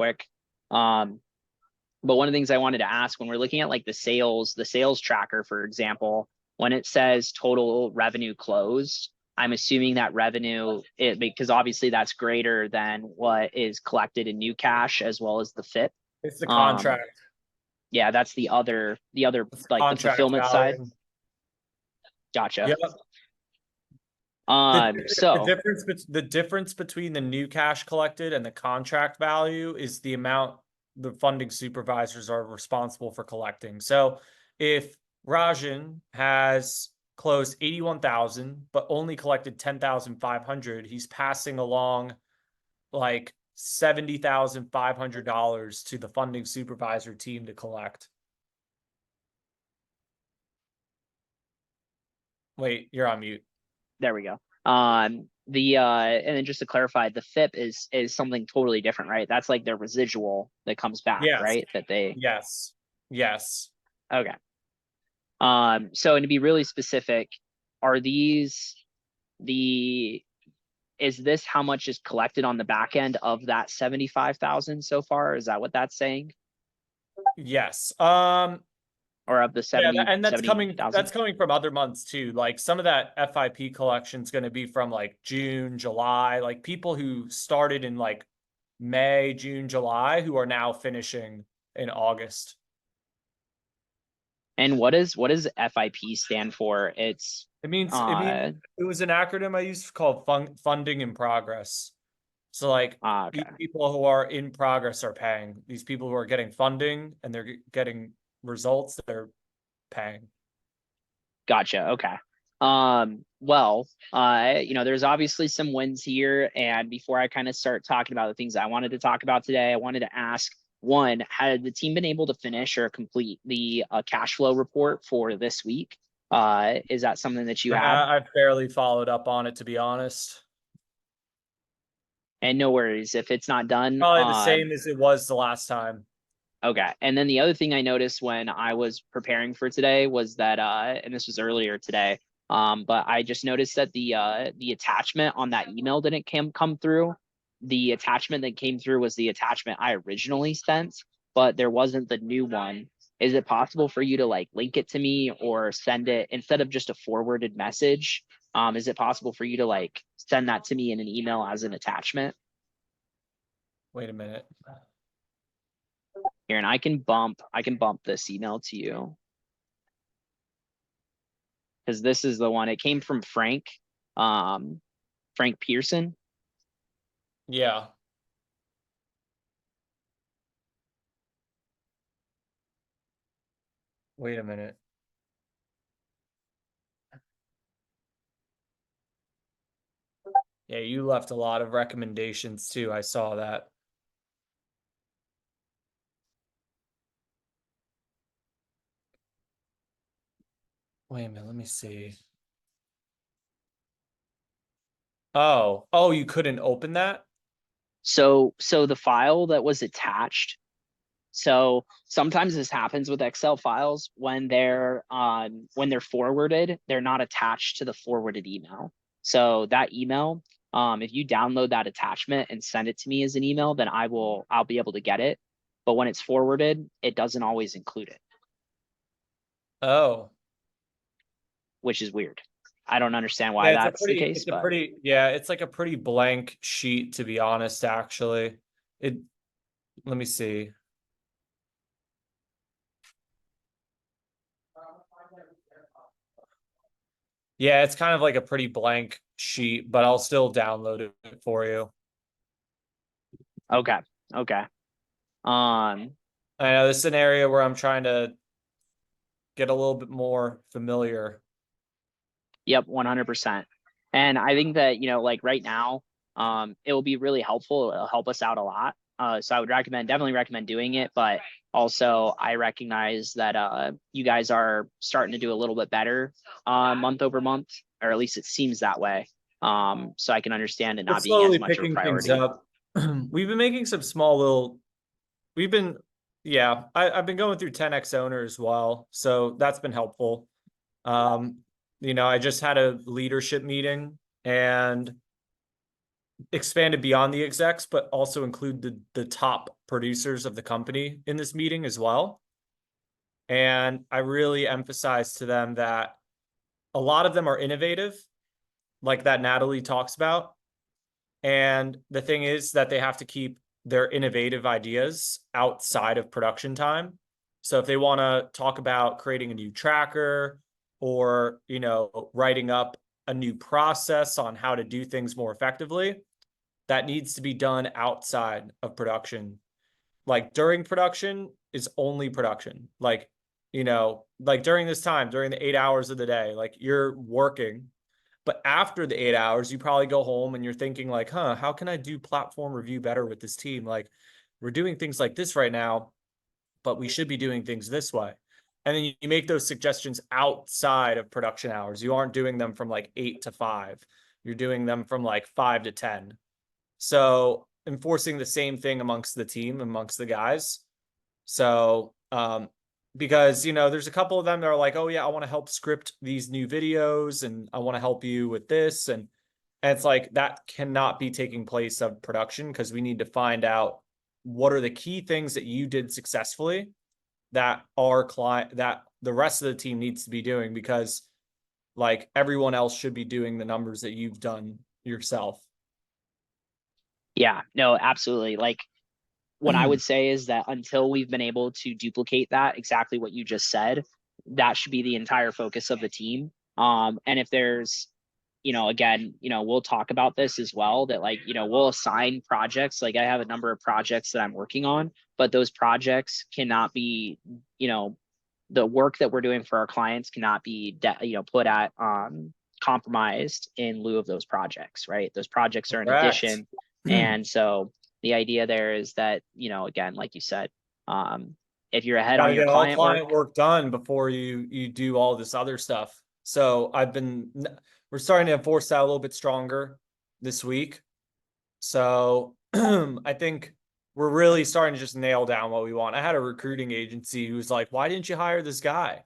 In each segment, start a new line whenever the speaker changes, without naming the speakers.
quick. But one of the things I wanted to ask, when we're looking at like the sales tracker, for example, when it says total revenue closed, I'm assuming that revenue, because obviously that's greater than what is collected in new cash as well as the FIP.
It's the contract.
Yeah, that's the other like the fulfillment side. Gotcha.
Yep. The difference between the new cash collected and the contract value is the amount the funding supervisors are responsible for collecting. So if Rajan has closed 81,000 but only collected 10,500, he's passing along like $70,500 to the funding supervisor team to collect. Wait, you're on mute.
There we go. And then just to clarify, the FIP is something totally different, right? That's like their residual that comes back, right? That they
Yes.
Okay. So, and to be really specific, are these is this how much is collected on the back end of that 75,000 so far? Is that what that's saying?
Yes.
Or of the 70,
yeah, and that's
70,
coming from other months too. Like some of that FIP collection is going to be from like June, July, like people who started in like May, June, July, who are now finishing in August.
And what does FIP stand for? It
means it was an acronym I used called funding in progress. So like these people who are in progress are paying. These people who are getting funding and they're getting results, they're paying.
Gotcha. Okay. Well, there's obviously some wins here. And before I kind of start talking about the things I wanted to talk about today, I wanted to ask, one, had the team been able to finish or complete the cash flow report for this week? Is that something that you had?
I've barely followed up on it, to be honest.
And no worries if it's not done.
Probably the same as it was the last time.
Okay. And then the other thing I noticed when I was preparing for today was that, and this was earlier today, but I just noticed that the attachment on that email didn't come through. The attachment that came through was the attachment I originally sent, but there wasn't the new one. Is it possible for you to like link it to me or send it instead of just a forwarded message? Is it possible for you to like send that to me in an email as an attachment?
Wait a minute.
Here, and I can bump this email to you. Because this is the one. It came from Frank Pearson.
Yeah. Wait a minute. Yeah, you left a lot of recommendations too. I saw that. Wait a minute, let me see. Oh, you couldn't open that?
So the file that was attached. So sometimes this happens with Excel files when they're forwarded, they're not attached to the forwarded email. So that email, if you download that attachment and send it to me as an email, then I'll be able to get it. But when it's forwarded, it doesn't always include it.
Oh.
Which is weird. I don't understand why that's the case.
It's like a pretty blank sheet, to be honest, actually. Let me see. Yeah, it's kind of like a pretty blank sheet, but I'll still download it for you.
Okay.
I know this is an area where I'm trying to get a little bit more familiar.
Yep, 100%. And I think that, like right now, it will be really helpful. It'll help us out a lot. So I would definitely recommend doing it. But also I recognize that you guys are starting to do a little bit better month over month, or at least it seems that way. So I can understand it not being as much of a priority.
We've been making some small little, I've been going through 10x owner as well. So that's been helpful. I just had a leadership meeting and expanded beyond the execs, but also include the top producers of the company in this meeting as well. And I really emphasized to them that a lot of them are innovative, like that Natalie talks about. And the thing is that they have to keep their innovative ideas outside of production time. So if they want to talk about creating a new tracker or, writing up a new process on how to do things more effectively, that needs to be done outside of production. Like during production is only production. Like during this time, during the 8 hours of the day, like you're working. But after the 8 hours, you probably go home and you're thinking like, how can I do platform review better with this team? Like we're doing things like this right now, but we should be doing things this way. And then you make those suggestions outside of production hours. You aren't doing them from like 8 to 5. You're doing them from like 5 to 10. So enforcing the same thing amongst the team, amongst the guys. So, because, there's a couple of them that are like, oh yeah, I want to help script these new videos and I want to help you with this. And it's like, that cannot be taking place of production because we need to find out what are the key things that you did successfully that our client, that the rest of the team needs to be doing, because like everyone else should be doing the numbers that you've done yourself.
Yeah, no, absolutely. Like what I would say is that until we've been able to duplicate that, exactly what you just said, that should be the entire focus of the team. And if there's, again, we'll talk about this as well, that like, we'll assign projects. Like I have a number of projects that I'm working on, but those projects cannot be, the work that we're doing for our clients cannot be, put at, compromised in lieu of those projects, right? Those projects are an
Correct.
addition. And so the idea there is that, again, like you said, if you're ahead
Got
on
to
your
get all
client work,
client work done before you do all this other stuff. So we're starting to enforce that a little bit stronger this week. So I think we're really starting to just nail down what we want. I had a recruiting agency who was like, why didn't you hire this guy?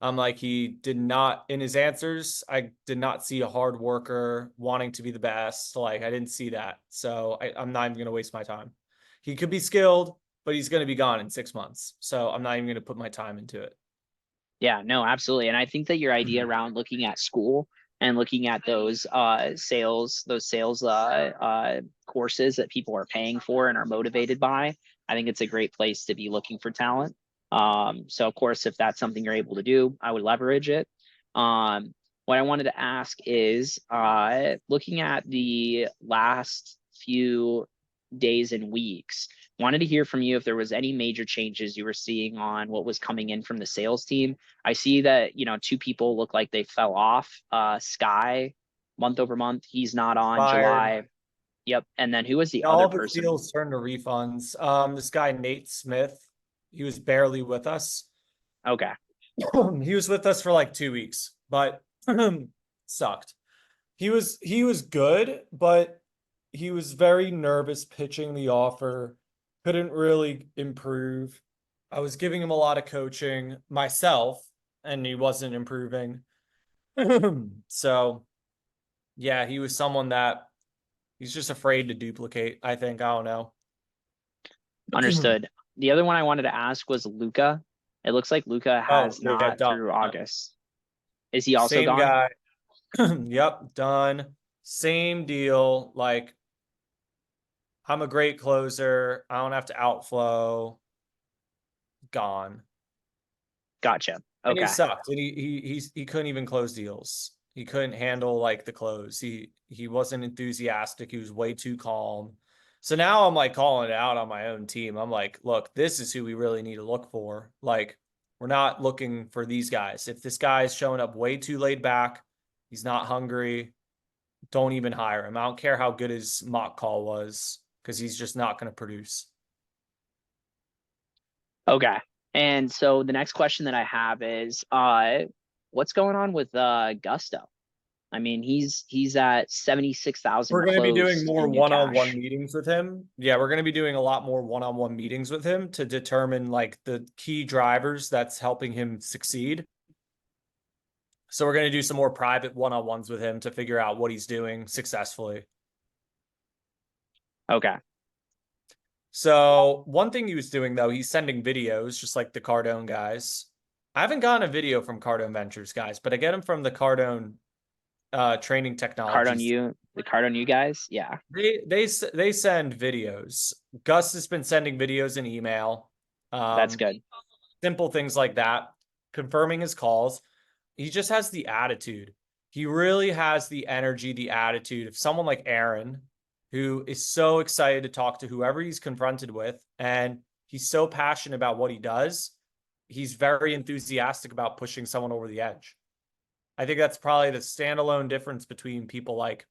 I'm like, he did not, in his answers, I did not see a hard worker wanting to be the best. Like, I didn't see that. So I'm not even going to waste my time. He could be skilled, but he's going to be gone in 6 months. So I'm not even going to put my time into it.
yeah, no, absolutely. And I think that your idea around looking at school and looking at those sales courses that people are paying for and are motivated by, I think it's a great place to be looking for talent. So of course, if that's something you're able to do, I would leverage it. What I wanted to ask is looking at the last few days and weeks, wanted to hear from you if there was any major changes you were seeing on what was coming in from the sales team. I see that, two people look like they fell off. Sky, month over month, he's not on.
Fired.
July. Yep. And then who was the
All
other
of his
person?
deals turned to refunds. This guy, Nate Smith, he was barely with us.
Okay.
He was with us for like 2 weeks, but sucked. He was good, but he was very nervous pitching the offer, couldn't really improve. I was giving him a lot of coaching myself, and he wasn't improving. So, yeah, he was someone that he's just afraid to duplicate, I think. I don't know.
Understood. The other one I wanted to ask was Luca. It looks like Luca
Oh,
has
yeah,
not
done.
through August. Is he also
Same
gone?
guy. Yep, done. Same deal. Like, I'm a great closer. I don't have to outflow. Gone.
Gotcha.
And he
Okay.
sucked. And he couldn't even close deals. He couldn't handle like the close. He wasn't enthusiastic. He was way too calm. So now I'm like calling it out on my own team. I'm like, look, this is who we really need to look for. Like, we're not looking for these guys. If this guy is showing up way too laid back, he's not hungry, don't even hire him. I don't care how good his mock call was, because he's just not going to produce.
Okay. And so the next question that I have is what's going on with Gusto? I mean, he's at 76,000
We're going to be doing
closed
more
in new
one-on-one
cash.
meetings with him. Yeah, we're going to be doing a lot more one-on-one meetings with him to determine like the key drivers that's helping him succeed. So we're going to do some more private one-on-ones with him to figure out what he's doing successfully.
Okay.
So one thing he was doing though, he's sending videos just like the Cardone guys. I haven't gotten a video from Cardone Ventures guys, but I get them from the Cardone training technologies.
The card on you guys. Yeah,
They send videos. Gus has been sending videos in email.
that's
Um,
good.
simple things like that, confirming his calls. He just has the attitude. He really has the energy, the attitude of someone like Aaron, who is so excited to talk to whoever he's confronted with. And he's so passionate about what he does. He's very enthusiastic about pushing someone over the edge. I think that's probably the standalone difference between people like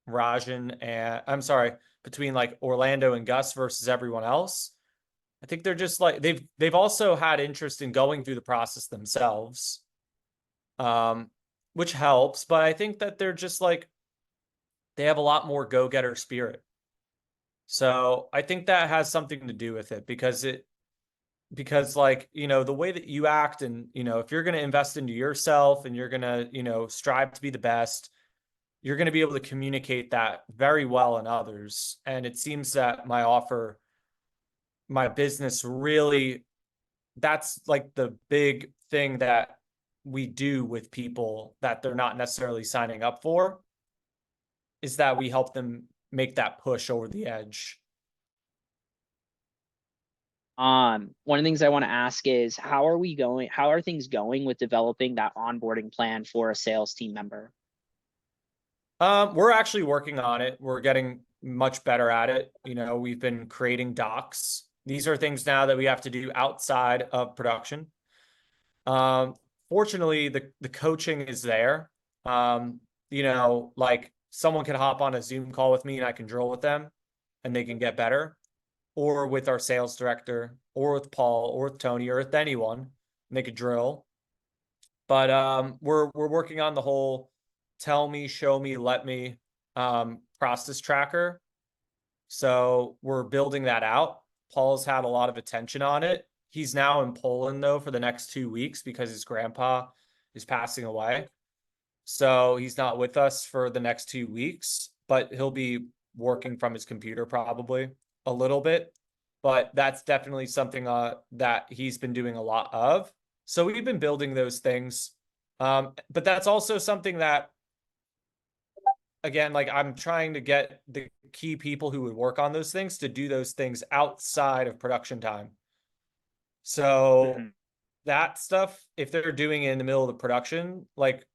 Rajan and I'm sorry, between like Orlando and Gus versus everyone else. I think they're just like they've also had interest in going through the process themselves, um, which helps. But I think that they're just like they have a lot more go-getter spirit. So I think that has something to do with it because like the way that you act and if you're going to invest into yourself and you're going to strive to be the best, you're going to be able to communicate that very well in others. And it seems that my business really, that's like the big thing that we do with people that they're not necessarily signing up for, is that we help them make that push over the edge.
One of the things I want to ask is how are things going with developing that onboarding plan for a sales team member?
We're actually working on it. We're getting much better at it. We've been creating docs. These are things now that we have to do outside of production. Um, Fortunately, the coaching is there. Like someone can hop on a Zoom call with me and I can drill with them and they can get better, or with our sales director, or with Paul, or with Tony, or with anyone, and they could drill. But we're working on the whole tell me, show me, let me process tracker. So we're building that out. Paul's had a lot of attention on it. He's now in Poland though for the next 2 weeks because his grandpa is passing away. So he's not with us for the next 2 weeks, but he'll be working from his computer probably a little bit. But that's definitely something that he's been doing a lot of. So we've been building those things. But that's also something that, again, like I'm trying to get the key people who would work on those things to do those things outside of production time. So
Mhm.
that stuff, if they're doing it in the middle of the production, like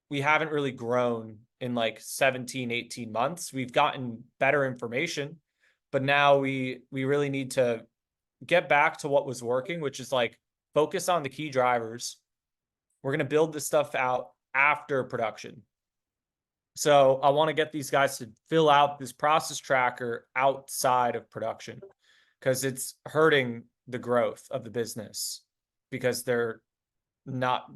we haven't really grown in like 17, 18 months. We've gotten better information, but now we really need to get back to what was working, which is like focus on the key drivers. We're going to build this stuff out after production. So I want to get these guys to fill out this process tracker outside of production because it's hurting the growth of the business because they're not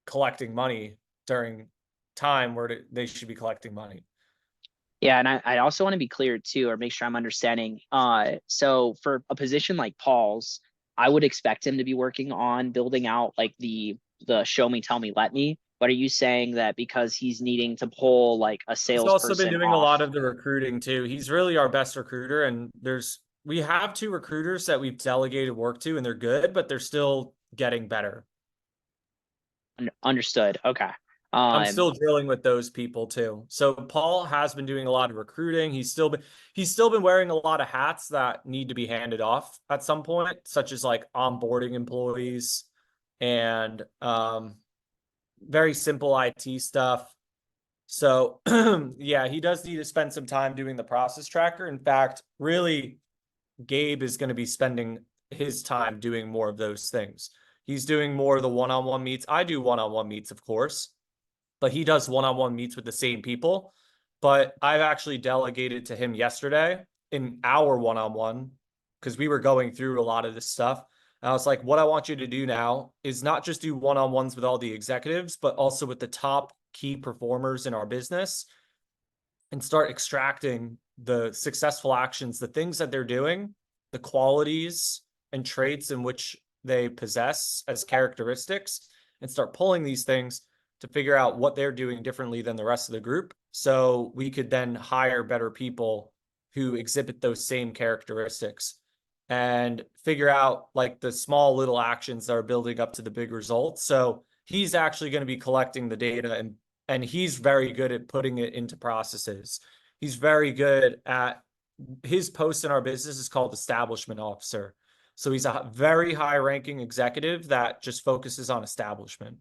collecting money during time where they should be collecting money.
Yeah, and I also want to be clear too, or make sure I'm understanding. So for a position like Paul's, I would expect him to be working on building out like the show me, tell me, let me. But are you saying that because he's needing to pull like a
He's also been
salesperson
doing a
off?
lot of the recruiting too. He's really our best recruiter, and we have two recruiters that we've delegated work to, and they're good, but they're still getting better.
Understood. Okay.
I'm
Um,
still drilling with those people too. So Paul has been doing a lot of recruiting. He's still been wearing a lot of hats that need to be handed off at some point, such as like onboarding employees and very simple IT stuff. So yeah, he does need to spend some time doing the process tracker. In fact, really, Gabe is going to be spending his time doing more of those things. He's doing more of the one-on-one meets. I do one-on-one meets, of course, but he does one-on-one meets with the same people. But I've actually delegated to him yesterday in our one-on-one because we were going through a lot of this stuff. And I was like, what I want you to do now is not just do one-on-ones with all the executives, but also with the top key performers in our business and start extracting the successful actions, the things that they're doing, the qualities and traits in which they possess as characteristics, and start pulling these things to figure out what they're doing differently than the rest of the group. So we could then hire better people who exhibit those same characteristics and figure out like the small little actions that are building up to the big results. So he's actually going to be collecting the data, and he's very good at putting it into processes. He's very good at his post in our business is called establishment officer. So he's a very high ranking executive that just focuses on establishment.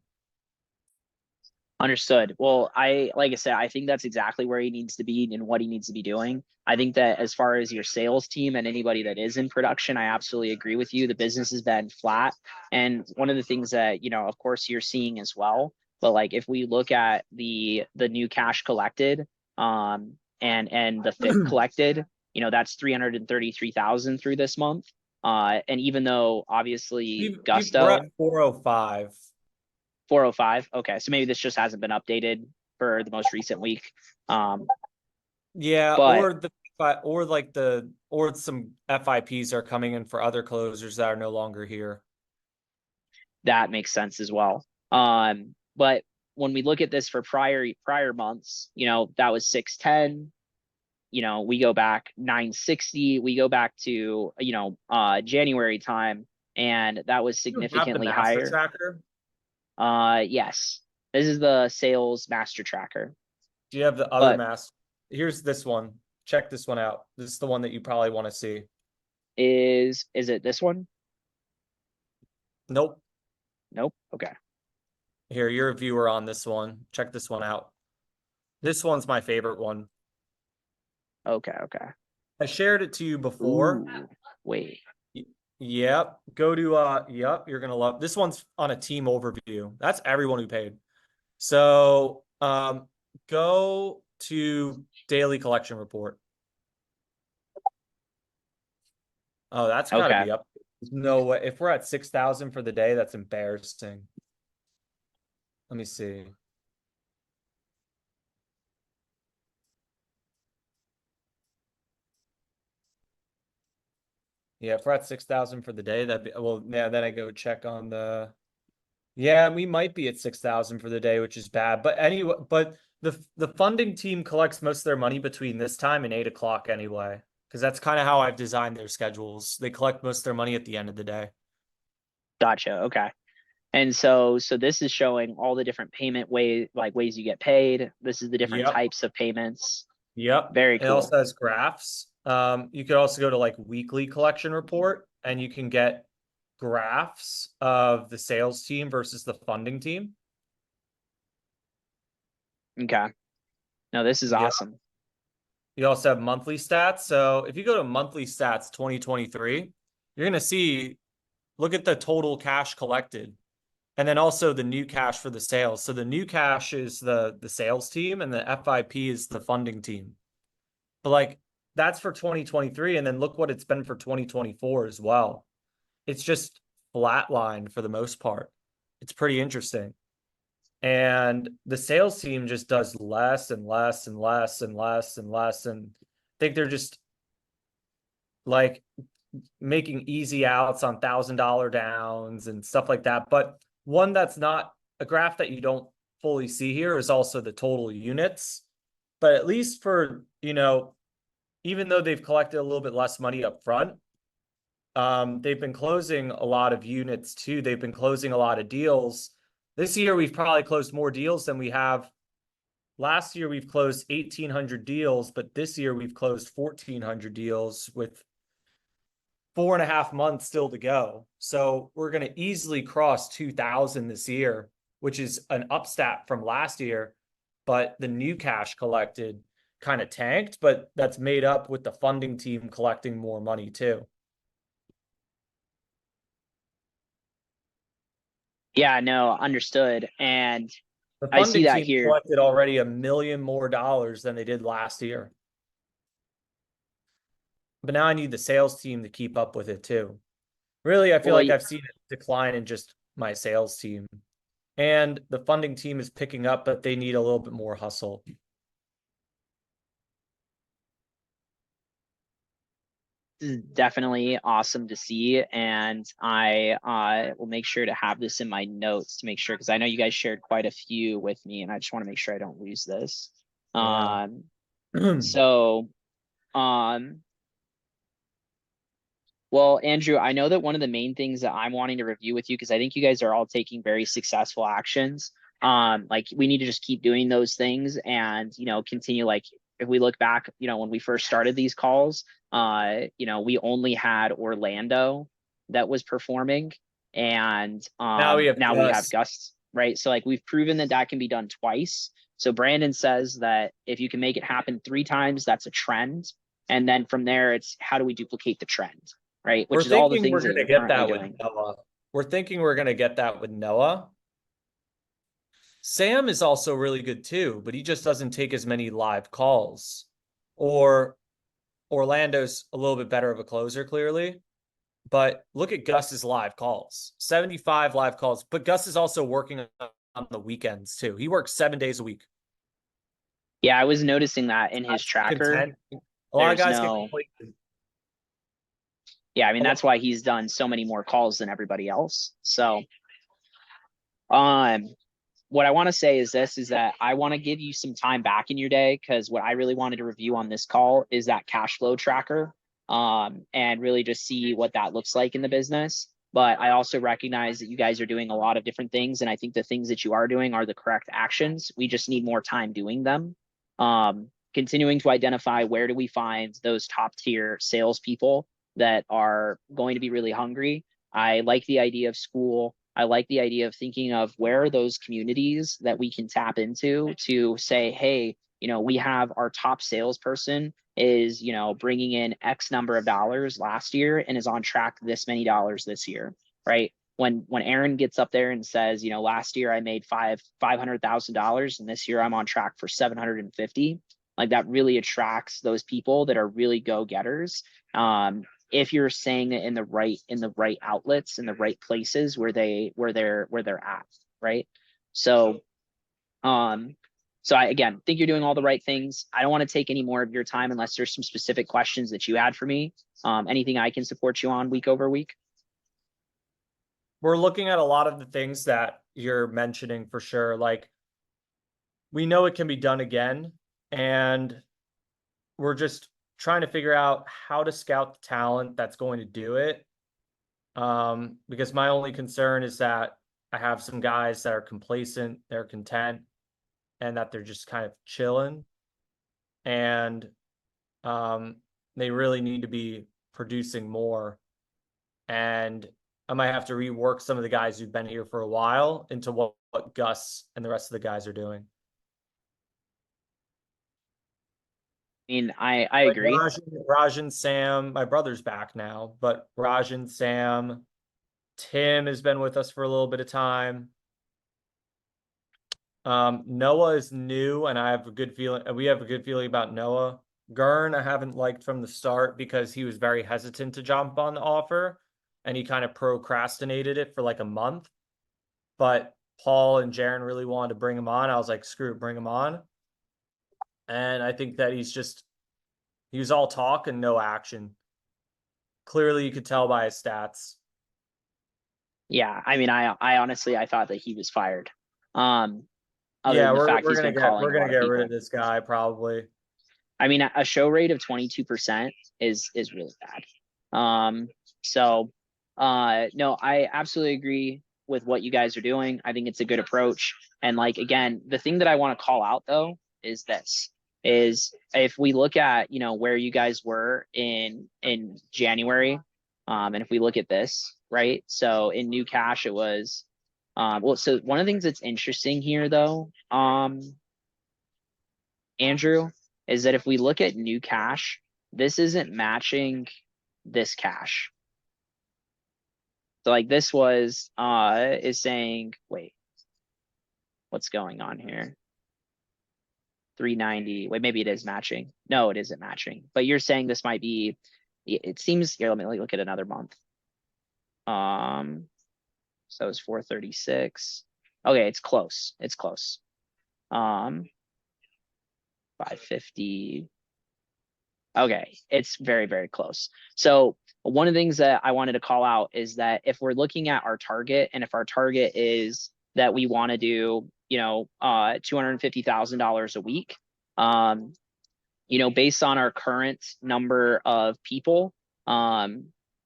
Understood. Well, like I said, I think that's exactly where he needs to be and what he needs to be doing. I think that as far as your sales team and anybody that is in production, I absolutely agree with you. The business has been flat. And one of the things that, of course you're seeing as well, but like if we look at the new cash collected, and the FIP collected, that's 333,000 through this month. And even though obviously
We're at
Gusto
405.
405. Okay, so maybe this just hasn't been updated for the most recent week.
Yeah,
But
or some FIPs are coming in for other closers that are no longer here.
that makes sense as well. But when we look at this for prior months, that was 610. We go back 960. We go back to January time, and that was
You have the
significantly
master
higher.
tracker?
Yes, this is the sales master tracker.
Do you have the other
But
master? Here's this one. Check this one out. This is the one that you probably want to see.
is it this one?
Nope.
Nope. Okay.
Here, you're a viewer on this one. Check this one out. This one's my favorite one.
Okay. Okay.
I shared it to you before.
Ooh, wait.
Yep. Go to yep, you're gonna love this one's on a team overview. That's everyone who paid. So go to daily collection report. Oh, that's gotta
Okay.
be up. There's no way. If we're at 6,000 for the day, that's embarrassing. Let me see. Yeah, if we're at 6,000 for the day, that'd be well, yeah, then I go check on the yeah, we might be at 6,000 for the day, which is bad. But anyway, but the funding team collects most of their money between this time and 8 o'clock anyway, because that's kind of how I've designed their schedules. They collect most of their money at the end of the day.
Gotcha. Okay. And so this is showing all the different payment ways you get paid. This is the different
Yep.
types of payments.
Yep.
Very
It
cool.
also has graphs. You could also go to like weekly collection report and you can get graphs of the sales team versus the funding team.
Okay. No, this is
Yeah.
awesome.
You also have monthly stats. So if you go to monthly stats 2023, you're going to see, look at the total cash collected. And then also the new cash for the sales. So the new cash is the sales team and the FIP is the funding team. But like that's for 2023. And then look what it's been for 2024 as well. It's just flatline for the most part. It's pretty interesting. And the sales team just does less and less and less and less and less. And I think they're just like making easy outs on $1,000 downs and stuff like that. But one that's not a graph that you don't fully see here is also the total units. But at least for, even though they've collected a little bit less money up front, they've been closing a lot of units too. They've been closing a lot of deals. This year, we've probably closed more deals than we have. Last year, we've closed 1,800 deals, but this year we've closed 1,400 deals with 4.5 months still to go. So we're going to easily cross 2,000 this year, which is an upstat from last year. But the new cash collected kind of tanked, but that's made up with the funding team collecting more money too.
Yeah, no, understood. And
The
I see
funding
that
team
here.
collected already $1 million more than they did last year. But now I need the sales team to keep up with it too. Really, I feel
Well,
like I've seen a decline in just my sales team. And the funding team is picking up, but they need a little bit more hustle.
this is definitely awesome to see. And I will make sure to have this in my notes to make sure, because I know you guys shared quite a few with me, and I just want to make sure I don't lose this.
Yeah.
So Well, Andrew, I know that one of the main things that I'm wanting to review with you, because I think you guys are all taking very successful actions. Like we need to just keep doing those things and, continue. Like if we look back, when we first started these calls, we only had Orlando that was performing, and
Now we have
now we have
Gus.
Gus, right? So like we've proven that that can be done twice. So Brandon says that if you can make it happen 3 times, that's a trend. And then from there, it's how do we duplicate the trend? Right?
We're
Which is all the
thinking we're
things that
gonna
you're
get
currently
that with
doing.
Noah. We're thinking we're gonna get that with Noah. Sam is also really good too, but he just doesn't take as many live calls. Or Orlando's a little bit better of a closer, clearly. But look at Gus's live calls, 75 live calls. But Gus is also working on the weekends too. He works 7 days a week.
Yeah, I was noticing that in his tracker.
Content. A lot of
There's
guys get
no,
complacent.
yeah, I mean, that's why he's done so many more calls than everybody else. So, um, what I want to say is this, is that I want to give you some time back in your day, because what I really wanted to review on this call is that cash flow tracker, and really just see what that looks like in the business. But I also recognize that you guys are doing a lot of different things, and I think the things that you are doing are the correct actions. We just need more time doing them. Continuing to identify where do we find those top tier salespeople that are going to be really hungry. I like the idea of school. I like the idea of thinking of where are those communities that we can tap into to say, hey, we have our top salesperson is, bringing in X number of dollars last year and is on track this many dollars this year, right? When Aaron gets up there and says, last year I made $500,000 and this year I'm on track for 750, like that really attracts those people that are really go-getters. If you're saying it in the right outlets, in the right places where they're at, right? So I again think you're doing all the right things. I don't want to take any more of your time unless there's some specific questions that you had for me. Anything I can support you on week over week?
We're looking at a lot of the things that you're mentioning for sure. Like we know it can be done again, and we're just trying to figure out how to scout the talent that's going to do it. Because my only concern is that I have some guys that are complacent, they're content, and that they're just kind of chilling. And they really need to be producing more. And I might have to rework some of the guys who've been here for a while into what Gus and the rest of the guys are doing.
I mean, I
Like
agree.
Rajan, Sam, my brother's back now, but Rajan, Sam, Tim has been with us for a little bit of time. Noah is new, and I have a good feeling. We have a good feeling about Noah. Gurn, I haven't liked from the start because he was very hesitant to jump on the offer, and he kind of procrastinated it for like a month. But Paul and Jaron really wanted to bring him on. I was like, screw it, bring him on. And I think that he was all talk and no action. Clearly, you could tell by his stats.
Yeah, I mean, I honestly I thought that he was fired. Other
Yeah,
than the fact
we're
he's
gonna
been
get
calling
we're
a
gonna
lot of
get rid of
people.
this guy probably.
I mean, a show rate of 22% is really bad. No, I absolutely agree with what you guys are doing. I think it's a good approach. And like again, the thing that I want to call out though is this, is if we look at, where you guys were in January, and if we look at this, right? So in new cash it was well, so one of the things that's interesting here though, Andrew, is that if we look at new cash, this isn't matching this cash. So like this was is saying, wait, what's going on here? 390. Wait, maybe it is matching. No, it isn't matching. But you're saying this might be, it seems here, let me look at another month. So it's 436. Okay, it's close. It's close. 550. Okay, it's very, very close. So one of the things that I wanted to call out is that if we're looking at our target, and if our target is that we want to do, $250,000 a week, you know, based on our current number of people, our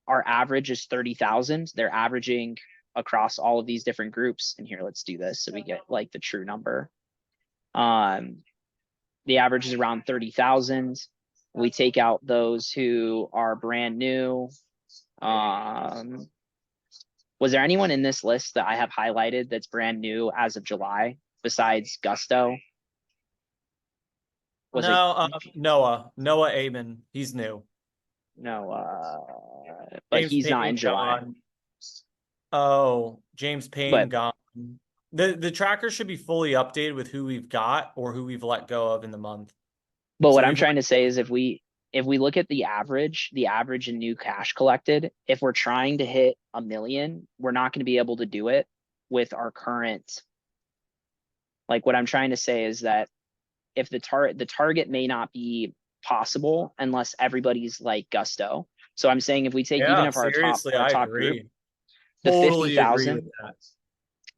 average is 30,000. They're averaging across all of these different groups. And here, let's do this so we get like the true number. The average is around 30,000. We take out those who are brand new. Was there anyone in this list that I have highlighted that's brand new as of July besides Gusto? Was
No, Noah Amon, he's new.
No, but
James
he's not in
Payne
July.
gone. Oh, James Payne
But
gone. The tracker should be fully updated with who we've got or who we've let go of in the month.
but
So
what I'm
we've
trying to say is if we look at the average in new cash collected, if we're trying to hit 1 million, we're not going to be able to do it with our current. Like what I'm trying to say is that if the target may not be possible unless everybody's like Gusto. So I'm saying if we take even
Yeah,
if our
seriously, I
top group,
agree.
the
Totally agree
50,000,
with that.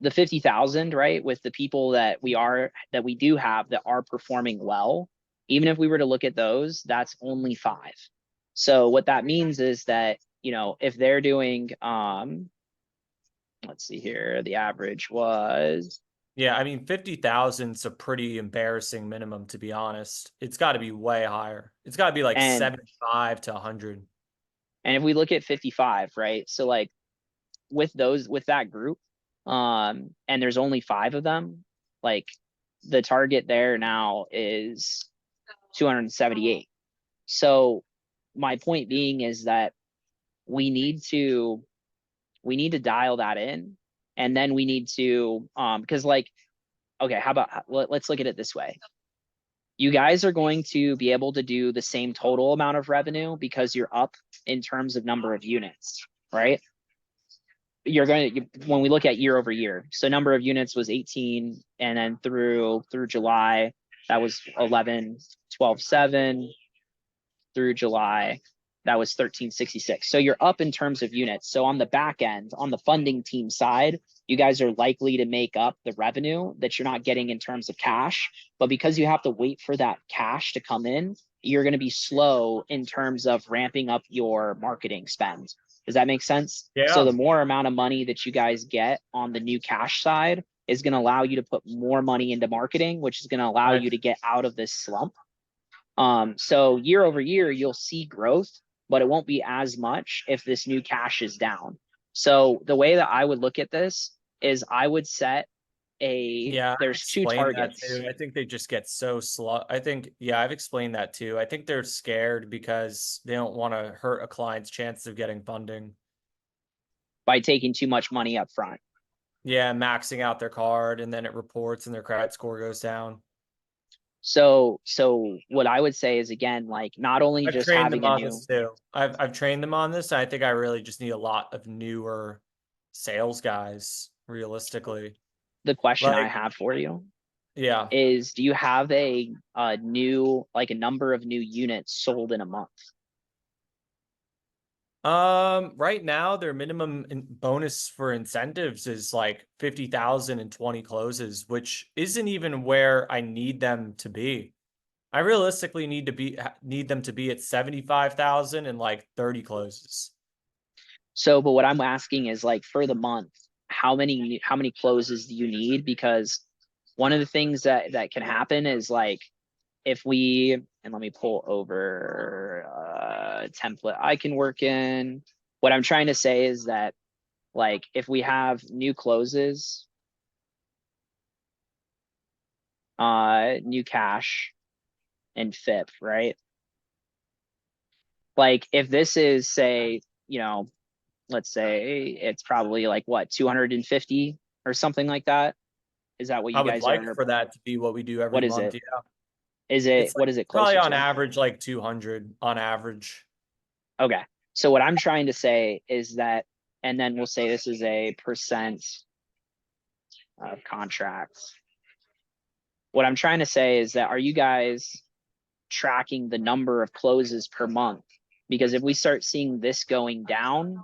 the 50,000, right? With the people that we do have that are performing well, even if we were to look at those, that's only 5. So what that means is that, you know, if they're doing, let's see here, the average was.
Yeah, I mean, 50,000 is a pretty embarrassing minimum, to be honest. It's got to be way higher. It's got to be like
And
75 to 100.
and if we look at 55, right? So like with that group, and there's only 5 of them, like the target there now is 278. So my point being is that we need to dial that in, and then we need to because like, okay, how about let's look at it this way. You guys are going to be able to do the same total amount of revenue because you're up in terms of number of units, right? You're going to, when we look at year over year, so number of units was 18, and then through July that was 11, 12, 7. Through July that was 1366. So you're up in terms of units. So on the back end, on the funding team side, you guys are likely to make up the revenue that you're not getting in terms of cash. But because you have to wait for that cash to come in, you're going to be slow in terms of ramping up your marketing spend. Does that make sense?
Yeah.
So the more amount of money that you guys get on the new cash side is going to allow you to put more money into marketing, which is going to allow you to get out of this slump. So year over year, you'll see growth, but it won't be as much if this new cash is down. So the way that I would look at this is I would set there's 2 targets.
That too. I think they just get so slow. I think, yeah, I've explained that too. I think they're scared because they don't want to hurt a client's chance of getting funding
by taking too much money up front.
Yeah, maxing out their card and then it reports and their credit score goes down.
So what I would say is, again, like not only
I've
just
trained
having
them
a
on
new,
this too. I've trained them on this. I think I really just need a lot of newer sales guys, realistically.
The question I
Like,
have for you
yeah.
is, do you have a new, like a number of new units sold in a month?
Right now their minimum bonus for incentives is like 50,000 and 20 closes, which isn't even where I need them to be. I realistically need them to be at 75,000 and like 30 closes.
So, but what I'm asking is, like, for the month, how many closes do you need? Because one of the things that can happen is, like, if we, and let me pull over a template I can work in. What I'm trying to say is that, like, if we have new closes, new cash and FIP, right? Like, if this is, say, you know, let's say it's probably like what, 250 or something like that. Is that what
I
you
would
guys
like
are?
for that to be what we do every
What is
month.
it?
Yeah.
Is it,
It's
what
like
is it
probably
closer
on
to?
average like 200 on average.
Okay. So what I'm trying to say is that, and then we'll say this is a percent of contracts. What I'm trying to say is that, are you guys tracking the number of closes per month? Because if we start seeing this going down,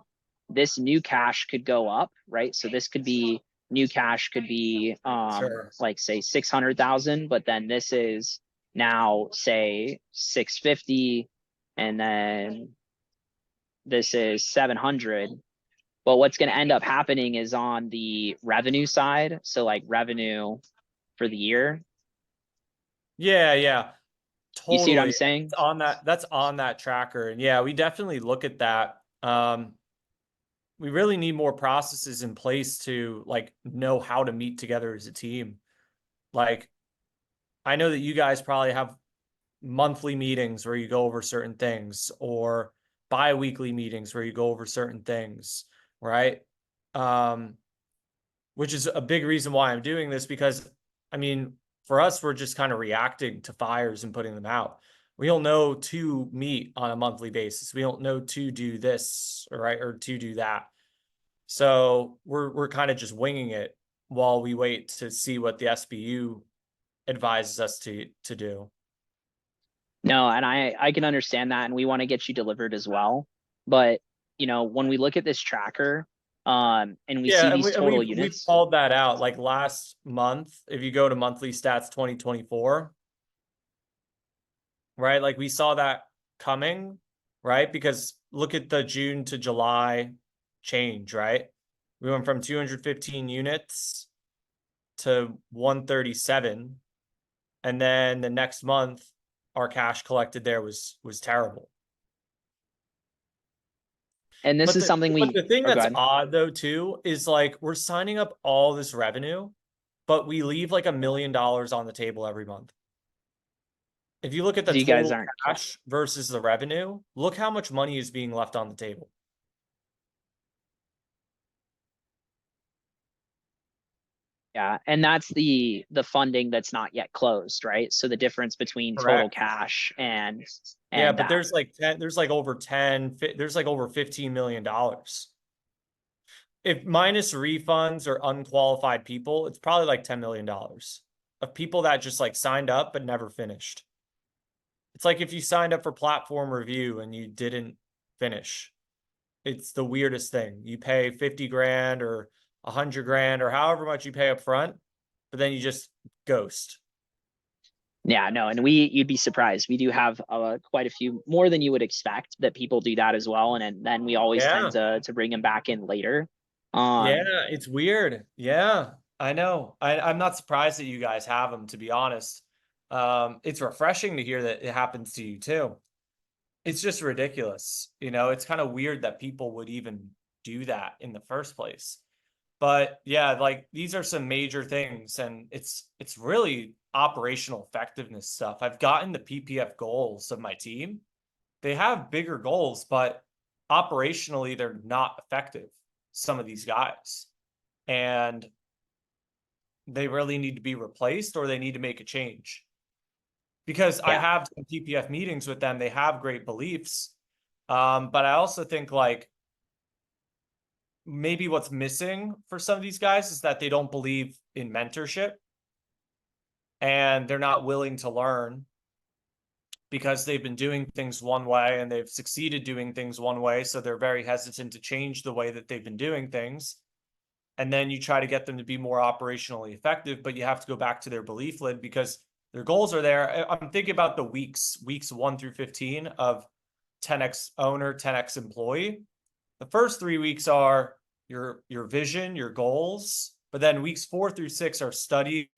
this new cash could go up, right? So this could be, new cash could be
Sure.
like say 600,000, but then this is, now say 650, and then this is 700. But what's going to end up happening is on the revenue side. So like revenue for the year.
Yeah,
You see what
totally.
I'm saying?
It's on that, that's on that tracker. And yeah, we definitely look at that. We really need more processes in place to like know how to meet together as a team. Like, I know that you guys probably have monthly meetings where you go over certain things, or bi-weekly meetings where you go over certain things, right? Um, which is a big reason why I'm doing this, because I mean, for us, we're just kind of reacting to fires and putting them out. We don't know to meet on a monthly basis. We don't know to do this, right, or to do that. So we're kind of just winging it while we wait to see what the SBU advises us to do.
No, and I can understand that, and we want to get you delivered as well. But when we look at this tracker, and we see
Yeah, and
these
we and
total
we've
units.
called that out. Like last month, if you go to monthly stats 2024, right? Like we saw that coming, right? Because look at the June to July change, right? We went from 215 units to 137, and then the next month our cash collected there was terrible.
And this
But
is
the
something
but
we,
the thing
oh, go
that's
ahead.
odd though too is like we're signing up all this revenue, but we leave like $1 million on the table every month. If you look at the
Because you guys
total
aren't.
cash versus the revenue, look how much money is being left on the table.
Yeah, and that's the funding that's not yet closed, right? So the difference between total
Correct.
cash and
Yeah,
and
but
that.
there's like 10, there's like over 10, there's like over $15 million. If minus refunds or unqualified people, it's probably like $10 million of people that just like signed up but never finished. It's like if you signed up for platform review and you didn't finish. It's the weirdest thing. You pay 50 grand or 100 grand or however much you pay up front, but then you just ghost.
Yeah, no, and you'd be surprised. We do have quite a few more than you would expect that people do that as well, and then we always tend
Yeah.
to bring them back in later.
Yeah,
Um,
it's weird. Yeah, I know. I'm not surprised that you guys have them, to be honest. It's refreshing to hear that it happens to you too. It's just ridiculous. It's kind of weird that people would even do that in the first place. But yeah, like these are some major things, and it's really operational effectiveness stuff. I've gotten the PPF goals of my team. They have bigger goals, but operationally they're not effective, some of these guys. And they really need to be replaced, or they need to make a change. Because I
yeah,
have some PPF meetings with them, they have great beliefs. But I also think like maybe what's missing for some of these guys is that they don't believe in mentorship, and they're not willing to learn because they've been doing things one way and they've succeeded doing things one way. So they're very hesitant to change the way that they've been doing things. And then you try to get them to be more operationally effective, but you have to go back to their belief lid because their goals are there. I'm thinking about the weeks 1 through 15 of 10x owner, 10x employee. The first 3 weeks are your vision, your goals, but then weeks 4 through 6 are studying,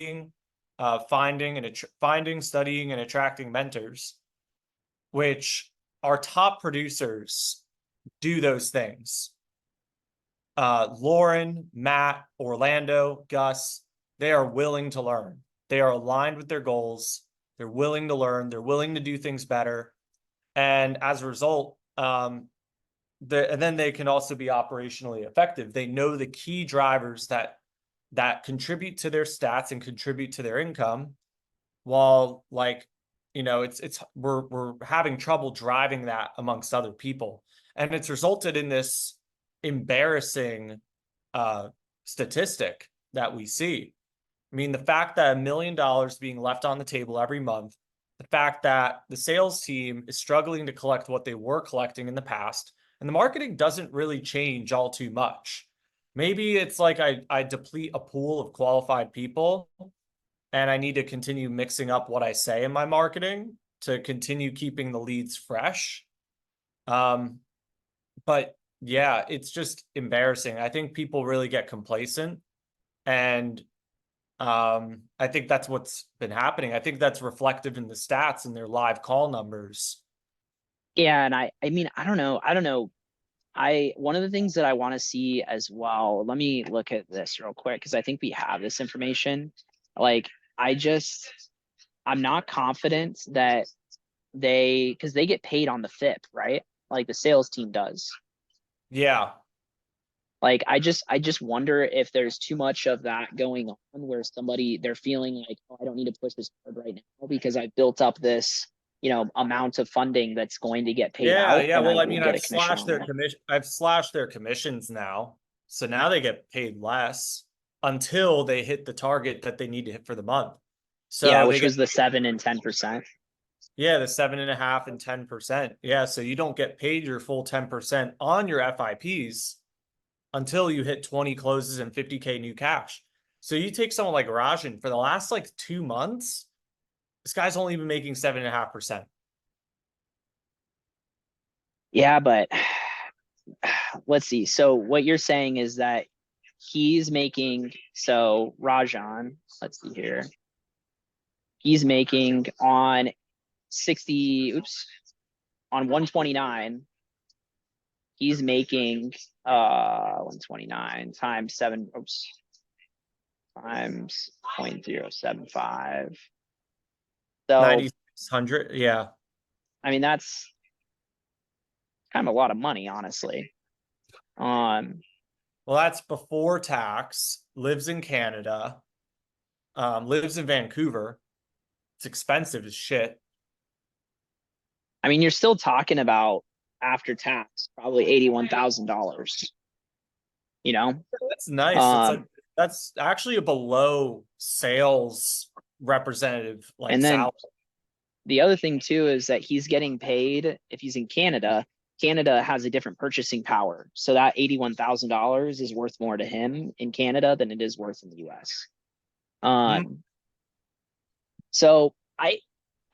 finding, studying, and attracting mentors, which our top producers do those things. Lauren, Matt, Orlando, Gus, they are willing to learn. They are aligned with their goals. They're willing to learn. They're willing to do things better. And as a result, and then they can also be operationally effective. They know the key drivers that contribute to their stats and contribute to their income, while like it's we're having trouble driving that amongst other people, and it's resulted in this embarrassing uh statistic that we see. I mean, the fact that $1 million being left on the table every month, the fact that the sales team is struggling to collect what they were collecting in the past, and the marketing doesn't really change all too much. Maybe it's like I deplete a pool of qualified people, and I need to continue mixing up what I say in my marketing to continue keeping the leads fresh. But yeah, it's just embarrassing. I think people really get complacent, and I think that's what's been happening. I think that's reflective in the stats and their live call numbers.
Yeah, and I mean, I don't know. I don't know. One of the things that I want to see as well, let me look at this real quick because I think we have this information. Like, I'm not confident that because they get paid on the FIP, right? Like the sales team does.
Yeah.
Like I just wonder if there's too much of that going on where they're feeling like, oh, I don't need to push this hard right now because I've built up this, amount of funding that's going to get paid
Yeah,
out
yeah.
and I
Well, I
will
mean,
get a commission on that.
I've slashed their commissions now. So now they get paid less until they hit the target that they need to hit for the month.
Yeah,
So they
which
get,
was the 7 and 10%.
yeah, the 7.5 and 10%. Yeah. So you don't get paid your full 10% on your FIPs until you hit 20 closes and 50K new cash. So you take someone like Rajan for the last like 2 months, this guy's only been making 7.5%.
Yeah, but let's see. So what you're saying is that Rajan, let's see here. He's making on 129, he's making 129 times 7 times 0.075. So
9,600. Yeah.
I mean that's kind of a lot of money, honestly. Um
Well, that's before tax, lives in Canada, lives in Vancouver. It's expensive as shit.
I mean you're still talking about after tax probably $81,000, you know?
That's nice.
Um
That's actually a below sales representative like
and then
salary.
the other thing too is that he's getting paid if he's in Canada. Canada has a different purchasing power. So that $81,000 is worth more to him in Canada than it is worth in the US.
Hmm.
So I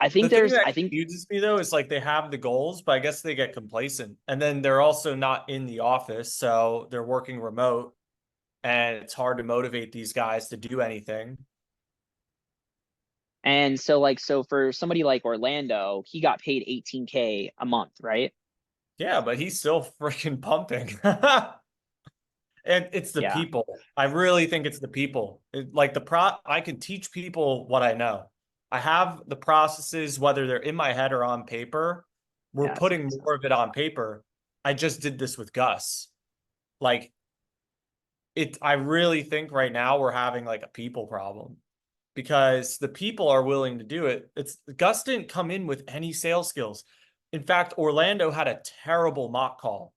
The
think
thing
there's
that
I think
confuses me though is like they have the goals, but I guess they get complacent. And then they're also not in the office, so they're working remote and it's hard to motivate these guys to do anything.
and so for somebody like Orlando, he got paid 18K a month, right?
Yeah, but he's still freaking pumping. And it's the
Yeah.
people. I really think it's the people. Like I can teach people what I know. I have the processes, whether they're in my head or on paper. We're
Yeah,
putting more of it on paper. I just did this with Gus. Like I really think right now we're having like a people problem because the people are willing to do it. It's Gus didn't come in with any sales skills. In fact, Orlando had a terrible mock call.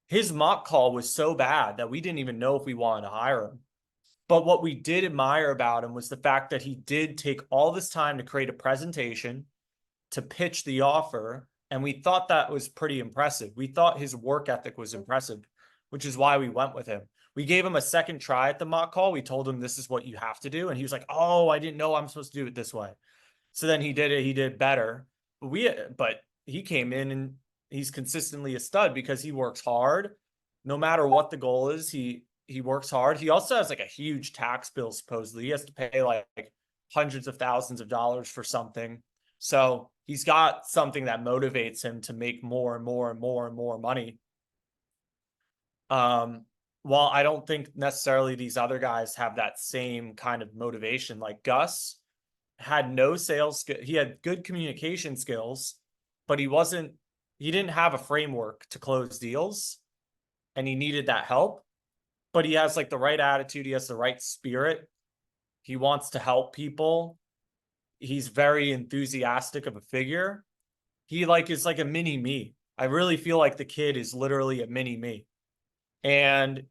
His mock call was so bad that we didn't even know if we wanted to hire him. But what we did admire about him was the fact that he did take all this time to create a presentation, to pitch the offer. And we thought that was pretty impressive. We thought his work ethic was impressive, which is why we went with him. We gave him a second try at the mock call. We told him this is what you have to do. And he was like, oh, I didn't know I'm supposed to do it this way. So then he did it. He did better. But he came in and he's consistently a stud because he works hard. No matter what the goal is, he works hard. He also has like a huge tax bill, supposedly. He has to pay like hundreds of thousands of dollars for something. So he's got something that motivates him to make more and more and more and more money. While I don't think necessarily these other guys have that same kind of motivation, like Gus had no sales skill. He had good communication skills, but he didn't have a framework to close deals and he needed that help. But he has like the right attitude. He has the right spirit. He wants to help people. He's very enthusiastic of a figure. He like is like a mini me. I really feel like the kid is literally a mini me. And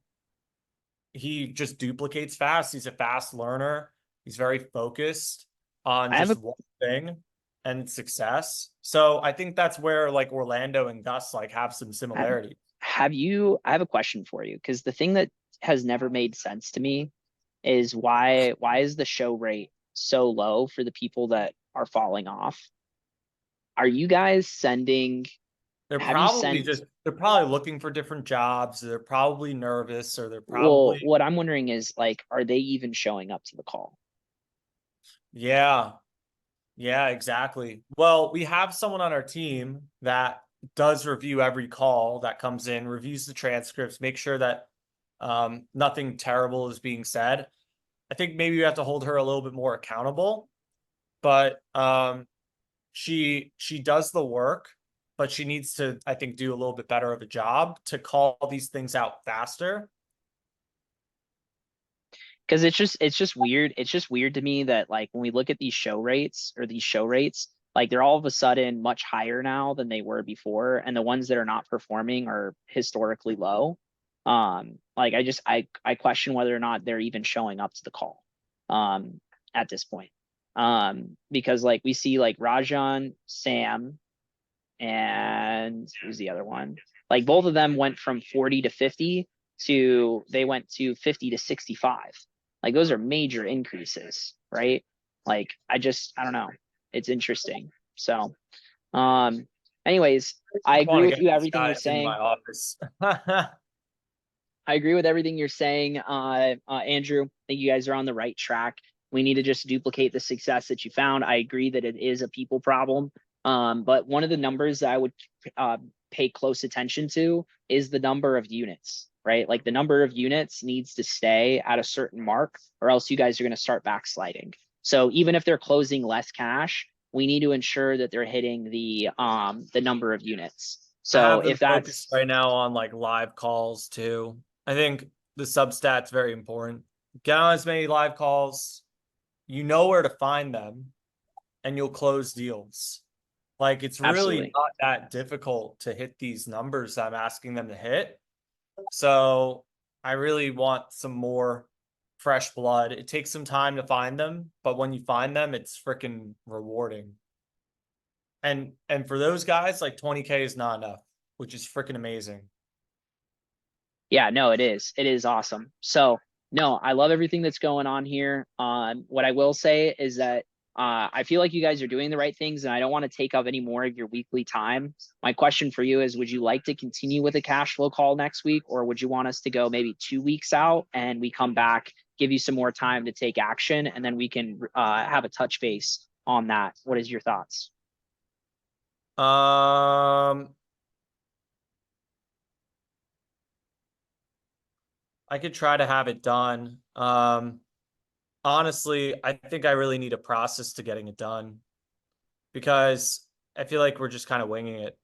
he just duplicates fast. He's a fast learner. He's very focused on
I have
just
a
one thing and success. So I think that's where like Orlando and Gus like have some
have,
similarity.
I have a question for you because the thing that has never made sense to me is why is the show rate so low for the people that are falling off. Are you guys sending,
They're
have you
probably
sent,
just, they're probably looking for different jobs. They're probably nervous, or they're
well,
probably,
what I'm wondering is like, are they even showing up to the call?
yeah, yeah, exactly. Well, we have someone on our team that does review every call that comes in, reviews the transcripts, make sure that nothing terrible is being said. I think maybe we have to hold her a little bit more accountable, but she does the work, but she needs to, I think, do a little bit better of a job to call these things out faster.
Because it's just weird. It's just weird to me that like when we look at these show rates or these show rates, like they're all of a sudden much higher now than they were before, and the ones that are not performing are historically low. Like I question whether or not they're even showing up to the call at this point. Because like we see like Rajan, Sam, and who's the other one? Like both of them went from 40 to 50 to they went to 50 to 65. Like those are major increases, right? Like I don't know. It's interesting. So, anyways, I
I
agree
want to
with
get
you
these
everything you're
guys into my
saying.
office.
I agree with everything you're saying, Andrew. I think you guys are on the right track. We need to just duplicate the success that you found. I agree that it is a people problem. But one of the numbers that I would pay close attention to is the number of units, right? Like the number of units needs to stay at a certain mark, or else you guys are going to start backsliding. So even if they're closing less cash, we need to ensure that they're hitting the number of units.
I
So
have them
if
focused
that's
right now on like live calls too. I think the substat's very important. Get on as many live calls. You know where to find them, and you'll close deals. Like it's really
absolutely.
not that difficult to hit these numbers I'm asking them to hit. So I really want some more fresh blood. It takes some time to find them, but when you find them, it's freaking rewarding. And for those guys, like 20K is not enough, which is freaking amazing.
Yeah, no, it is. It is awesome. So, no, I love everything that's going on here. What I will say is that I feel like you guys are doing the right things, and I don't want to take up any more of your weekly time. My question for you is, would you like to continue with a cash flow call next week, or would you want us to go maybe 2 weeks out and we come back, give you some more time to take action, and then we can have a touch base on that? What is your thoughts?
Um, I could try to have it done. Honestly, I think I really need a process to getting it done because I feel like we're just kind of winging it.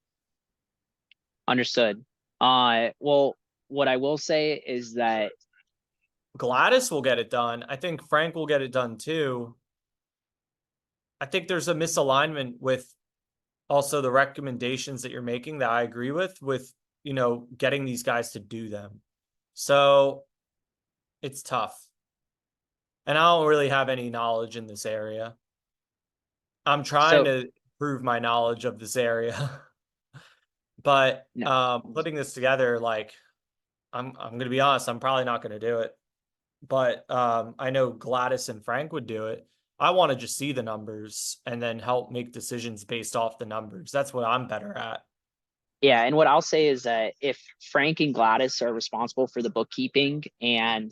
Understood. Well, what I will say is that
Gladys will get it done. I think Frank will get it done too. I think there's a misalignment with also the recommendations that you're making that I agree with, getting these guys to do them. So it's tough. And I don't really have any knowledge in this area. I'm trying
so.
to improve my knowledge of this area. But
No.
putting this together, like I'm gonna be honest, I'm probably not gonna do it. But I know Gladys and Frank would do it. I want to just see the numbers and then help make decisions based off the numbers. That's what I'm better at.
Yeah, and what I'll say is that if Frank and Gladys are responsible for the bookkeeping and,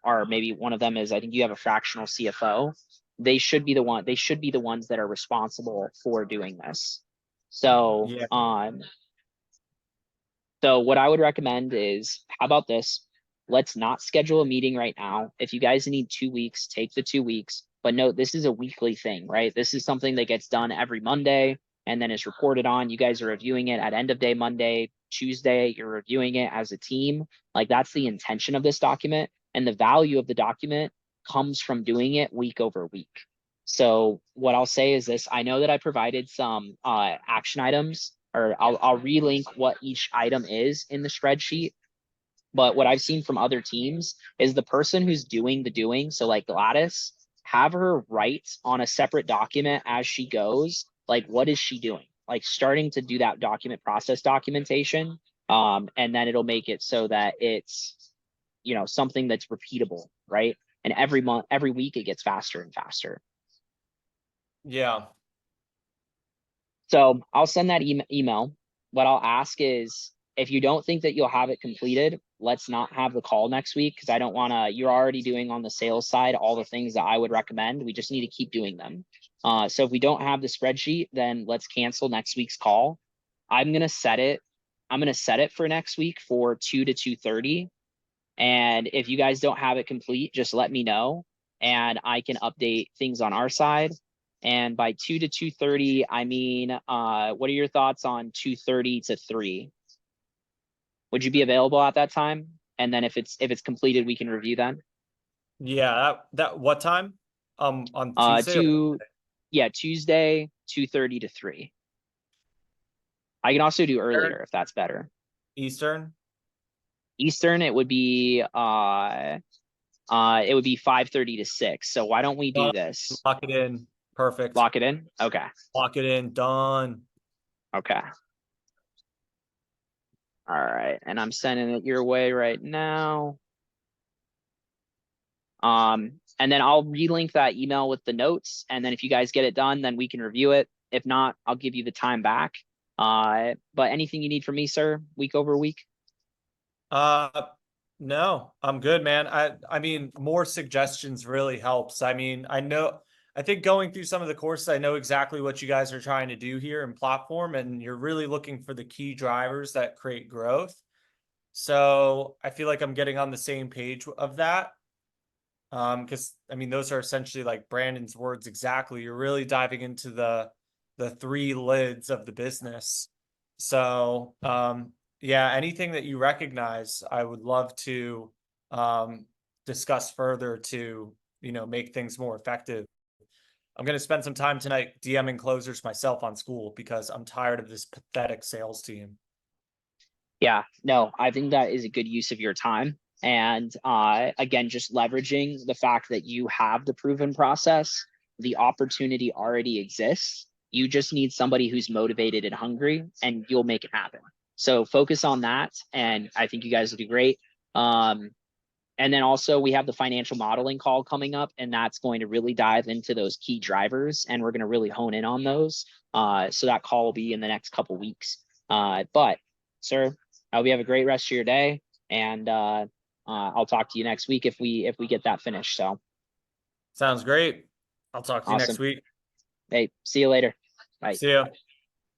are maybe one of them is, I think you have a fractional CFO, they should be the ones that are responsible for doing this. So,
Yeah.
so what I would recommend is, how about this? Let's not schedule a meeting right now. If you guys need 2 weeks, take the 2 weeks. But note, this is a weekly thing, right? This is something that gets done every Monday and then is reported on. You guys are reviewing it at end of day Monday, Tuesday, you're reviewing it as a team. Like that's the intention of this document. And the value of the document comes from doing it week over week. So what I'll say is this, I know that I provided some action items, or I'll relink what each item is in the spreadsheet. But what I've seen from other teams is the person who's doing the doing, so like Gladys, have her write on a separate document as she goes, like what is she doing? Like starting to do that document process documentation. And then it'll make it so that it's, something that's repeatable, right? And every month, every week, it gets faster and faster.
Yeah.
So I'll send that email. What I'll ask is if you don't think that you'll have it completed, let's not have the call next week because I don't want to. You're already doing on the sales side all the things that I would recommend. We just need to keep doing them. So if we don't have the spreadsheet, then let's cancel next week's call. I'm gonna set it. I'm gonna set it for next week for 2 to 2:30. And if you guys don't have it complete, just let me know and I can update things on our side. And by 2 to 2:30, I mean, what are your thoughts on 2:30 to 3? Would you be available at that time? And then if it's completed, we can review then.
Yeah. That what time? On
Uh,
Tuesday or
to yeah, Tuesday, 2:30 to 3. I can also do earlier if that's better.
Eastern?
Eastern, it would be 5:30 to 6. So why don't we do
Done.
this?
Lock it in. Perfect.
Lock it in. Okay.
Lock it in. Done.
Okay. All right. And I'm sending it your way right now. And then I'll relink that email with the notes. And then if you guys get it done, then we can review it. If not, I'll give you the time back. But anything you need from me, sir, week over week?
Uh, no, I'm good, man. I mean, more suggestions really helps. I mean, I think going through some of the courses, I know exactly what you guys are trying to do here in platform, and you're really looking for the key drivers that create growth. So I feel like I'm getting on the same page of that. Because I mean, those are essentially like Brandon's words exactly. You're really diving into the three lids of the business. So yeah, anything that you recognize, I would love to discuss further to, make things more effective. I'm going to spend some time tonight DMing closers myself on school because I'm tired of this pathetic sales team.
Yeah, no, I think that is a good use of your time. And again, just leveraging the fact that you have the proven process, the opportunity already exists. You just need somebody who's motivated and hungry, and you'll make it happen. So focus on that, and I think you guys will do great. And then also we have the financial modeling call coming up, and that's going to really dive into those key drivers, and we're going to really hone in on those. So that call will be in the next couple weeks. But sir, I hope you have a great rest of your day, and I'll talk to you next week if we get that finished. So
Sounds great. I'll talk to you next
awesome.
week.
Hey, see you later. Bye.
See ya.